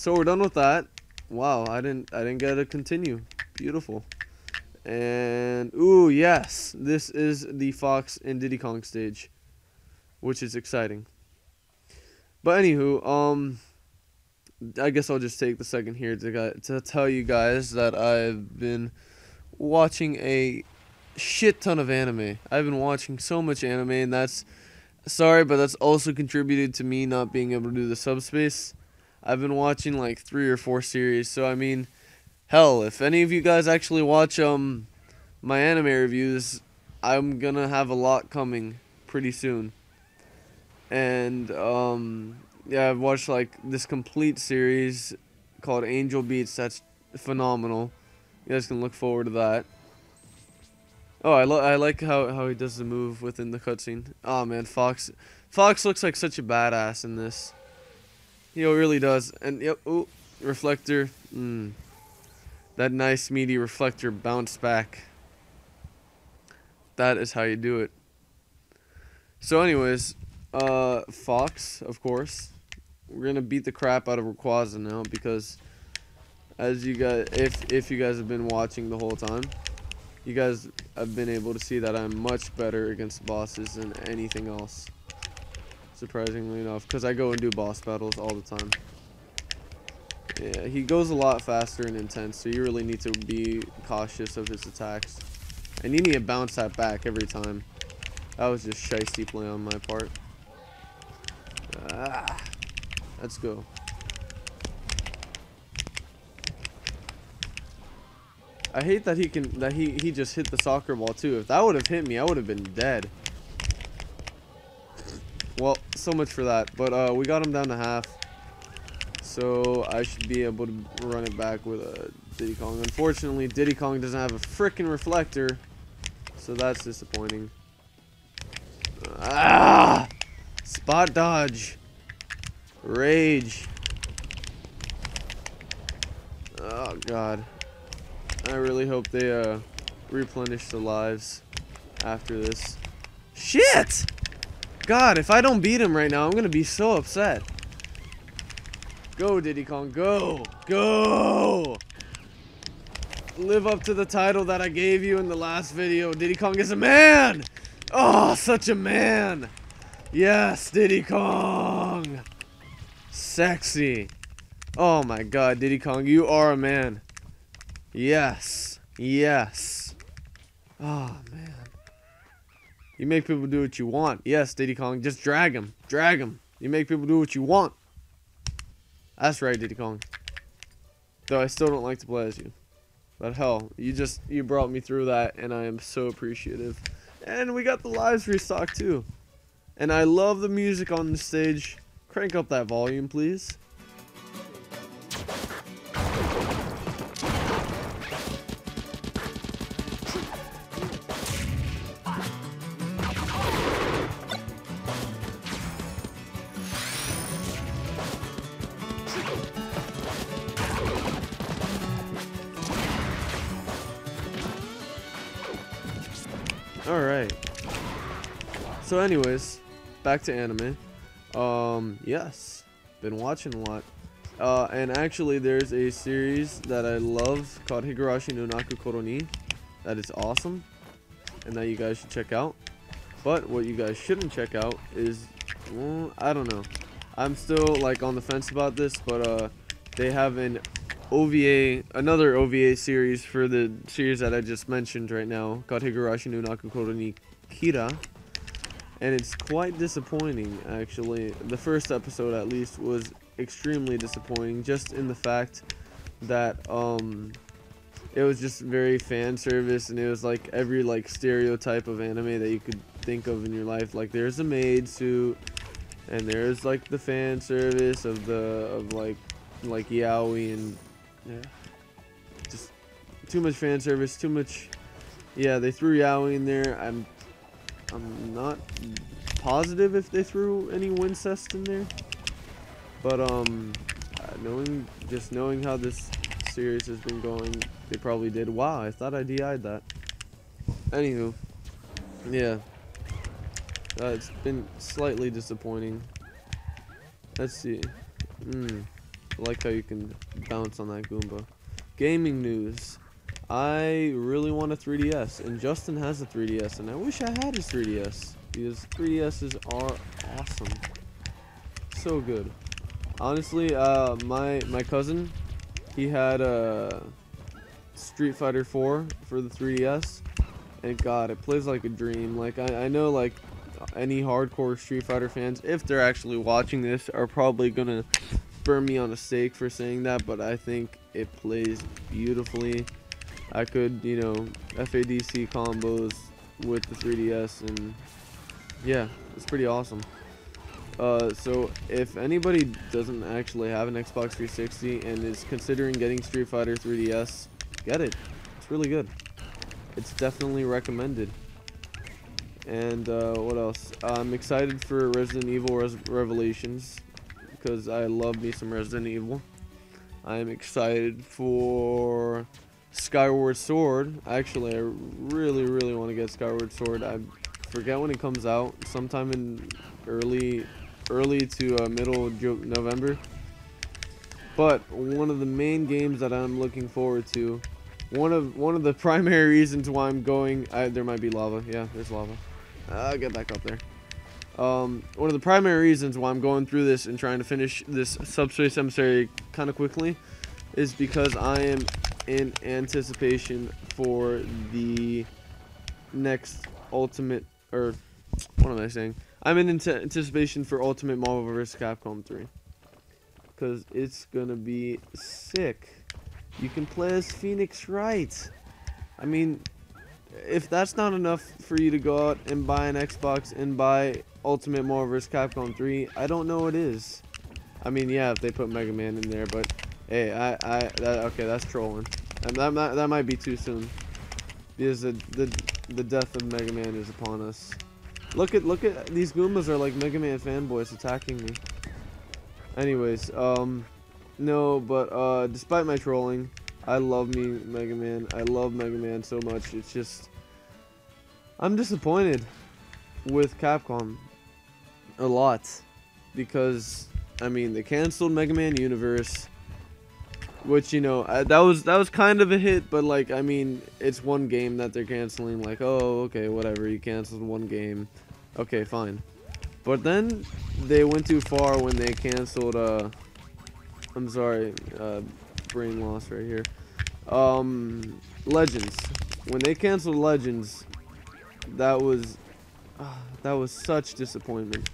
So we're done with that. Wow, I didn't get to continue. Beautiful. And ooh, yes, this is the Fox and Diddy Kong stage, which is exciting. But anywho, I guess I'll just take the second here to tell you guys that I've been watching a shit ton of anime. I've been watching so much anime, and that's sorry, but that's also contributed to me not being able to do the Subspace. I've been watching like 3 or 4 series, so I mean, hell, if any of you guys actually watch my anime reviews, I'm gonna have a lot coming pretty soon. And yeah, I've watched like this complete series called Angel Beats. That's phenomenal. You guys can look forward to that. Oh, I like how he does the move within the cutscene. Oh man, Fox looks like such a badass in this. He really does. And yep, ooh, reflector. That nice meaty reflector bounce back. That is how you do it. So anyways, Fox, of course. We're gonna beat the crap out of Rayquaza now because, as you guys, if you guys have been watching the whole time, you guys have been able to see that I'm much better against bosses than anything else. Surprisingly enough, because I go and do boss battles all the time. Yeah, he goes a lot faster and intense, so you really need to be cautious of his attacks. And you need to bounce that back every time. That was just shiesty play on my part. Let's go. I hate that he just hit the soccer ball too. If that would have hit me, I would have been dead. Well, so much for that. But we got him down to half. So I should be able to run it back with a Diddy Kong. Unfortunately, Diddy Kong doesn't have a freaking reflector. So that's disappointing. Spot dodge. Rage. Oh god. I really hope they replenish the lives after this. Shit! God, if I don't beat him right now, I'm gonna be so upset. Go, Diddy Kong, go! Go! Live up to the title that I gave you in the last video. Diddy Kong is a man! Oh, such a man! Yes, Diddy Kong! Sexy. Oh my god, Diddy Kong, you are a man. Yes. Yes. Oh, man. You make people do what you want. Yes, Diddy Kong, just drag him. Drag him. You make people do what you want. That's right, Diddy Kong. Though I still don't like to play as you. But hell, you brought me through that, and I am so appreciative. And we got the lives restocked too. And I love the music on the stage. Crank up that volume, please. Alright. So anyways, back to anime. Yes. Been watching a lot. And actually there's a series that I love called Higurashi no Naku Koro ni. That is awesome. And that you guys should check out. But what you guys shouldn't check out is, well, I don't know. I'm still like on the fence about this, but they have an OVA, another OVA series for the series that I just mentioned right now, called Higurashi no Naku Koro ni Kira. And it's quite disappointing, actually. The first episode, at least, was extremely disappointing, just in the fact that it was just very fan service, and it was like every like stereotype of anime that you could think of in your life. Like there's a maid suit, and there's like the fan service of like yaoi, and yeah, just too much fan service, too much. Yeah, they threw yaoi in there. I'm not positive if they threw any Wincest in there, but knowing how this series has been going, they probably did. Wow, I thought I DI'd that. Anywho, yeah, it's been slightly disappointing. Let's see. I like how you can bounce on that Goomba. Gaming news. I really want a 3DS, and Justin has a 3DS, and I wish I had his 3DS, because 3DSs are awesome. So good. Honestly, my cousin, he had a Street Fighter 4 for the 3DS, and God, it plays like a dream. Like, I know, like, any hardcore Street Fighter fans, if they're actually watching this, are probably gonna burn me on a stake for saying that, but I think it plays beautifully. I could, you know, FADC combos with the 3DS, and yeah, it's pretty awesome. So if anybody doesn't actually have an Xbox 360 and is considering getting Street Fighter 3DS, get it. It's really good. It's definitely recommended. And what else? I'm excited for Resident Evil Revelations, because I love me some Resident Evil. I'm excited for Skyward Sword. Actually, I really want to get Skyward Sword. I forget when it comes out, sometime in early to middle of November. But one of the main games that I'm looking forward to, one of the primary reasons why I'm going, there might be lava. Yeah, there's lava. I'll get back up there. One of the primary reasons why I'm going through this and trying to finish this Subspace Emissary kind of quickly is because I am in anticipation for the next Ultimate, or what am I saying? I'm in anticipation for Ultimate Marvel vs. Capcom 3, because it's gonna be sick. You can play as Phoenix Wright. I mean, if that's not enough for you to go out and buy an Xbox and buy Ultimate Marvel vs. Capcom 3, I don't know what is. I mean, yeah, if they put Mega Man in there, but hey, okay, that's trolling. And that might be too soon, because the death of Mega Man is upon us. Look at these Goombas are like Mega Man fanboys attacking me. Anyways, no, but despite my trolling, I love me Mega Man. I love Mega Man so much. It's just, I'm disappointed with Capcom a lot, because I mean, they canceled Mega Man Universe, which, you know, that was kind of a hit, but like, I mean, it's one game that they're canceling. Like, oh, okay, whatever, you canceled one game, okay, fine. But then they went too far when they canceled I'm sorry, brain loss right here. Legends. When they canceled Legends, that was such disappointment.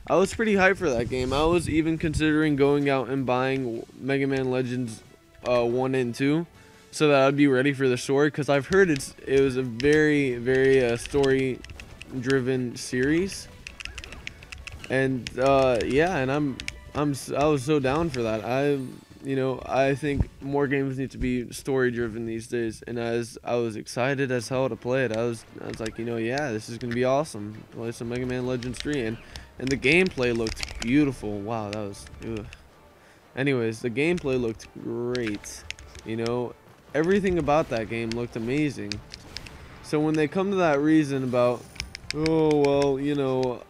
I was pretty hyped for that game. I was even considering going out and buying Mega Man Legends 1 and 2, so that I'd be ready for the story, because I've heard it was a very story-driven series. And yeah, and I was so down for that. I think more games need to be story-driven these days, and as I was excited as hell to play it, I was like, you know, yeah, this is gonna be awesome. Play some Mega Man Legends 3, and the gameplay looked beautiful. Wow, that was. Ugh. Anyways, the gameplay looked great. You know, everything about that game looked amazing. So when they come to that reason about, oh well, you know,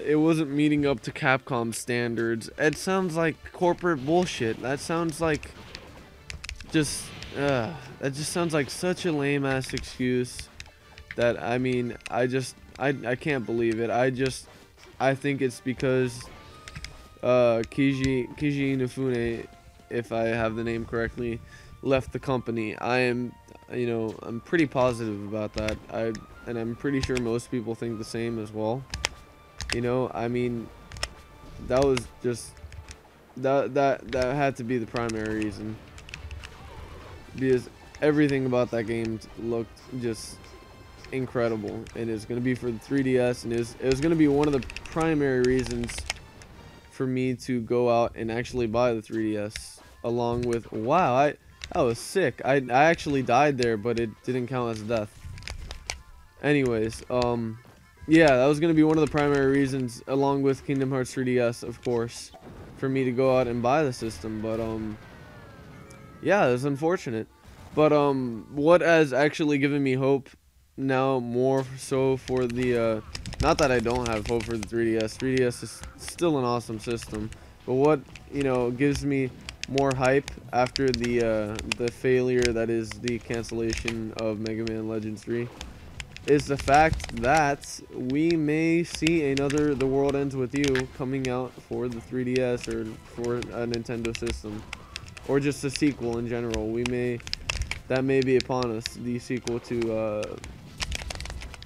it wasn't meeting up to Capcom standards, it sounds like corporate bullshit. That sounds like just that just sounds like such a lame ass excuse that, I mean, I can't believe it. I think it's because Keiji Inafune, if I have the name correctly, left the company. I'm pretty positive about that. And I'm pretty sure most people think the same as well. You know, I mean, that was just that had to be the primary reason, because everything about that game looked just incredible, and it's gonna be for the 3DS, and it was gonna be one of the primary reasons for me to go out and actually buy the 3DS, along with, wow, that was sick. I actually died there, but it didn't count as a death. Anyways, yeah, that was gonna be one of the primary reasons, along with Kingdom Hearts 3DS, of course, for me to go out and buy the system. But yeah, it's unfortunate. But what has actually given me hope now, more so for the not that I don't have hope for the 3DS. 3DS is still an awesome system. But what, you know, gives me more hype after the failure that is the cancellation of Mega Man Legends 3 is the fact that we may see another The World Ends With You coming out for the 3DS or for a Nintendo system, or just a sequel in general. That may be upon us, the sequel to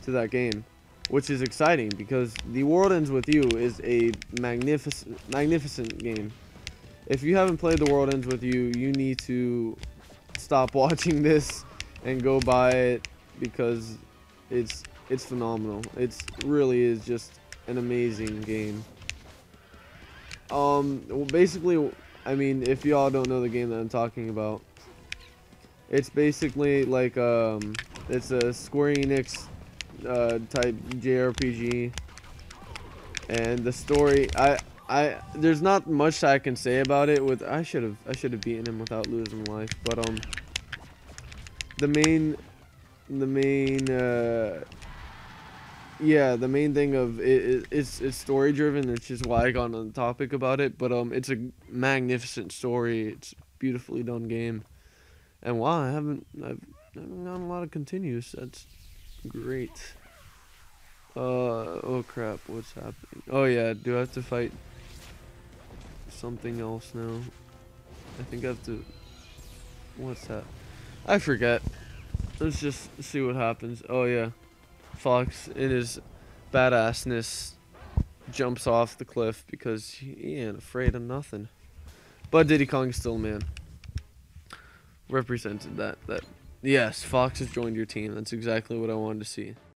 that game, which is exciting because The World Ends With You is a magnificent game. If you haven't played The World Ends With You, you need to stop watching this and go buy it because it's phenomenal. It really is just an amazing game. Well, basically, I mean, if y'all don't know the game that I'm talking about, it's basically like it's a Square Enix type JRPG, and the story, there's not much I can say about it. I should have beaten him without losing life, but the main yeah, the main thing of it's story driven, which is why I got on the topic about it. But it's a magnificent story. It's a beautifully done game, and wow, I've gotten a lot of continues. That's great. Oh crap, what's happening? Oh yeah, do I have to fight something else now? I think I have to. What's that? I forget. Let's just see what happens. Oh yeah, Fox in his badassness jumps off the cliff because he ain't afraid of nothing. But Diddy Kong still, man, represented that. Yes, Fox has joined your team. That's exactly what I wanted to see.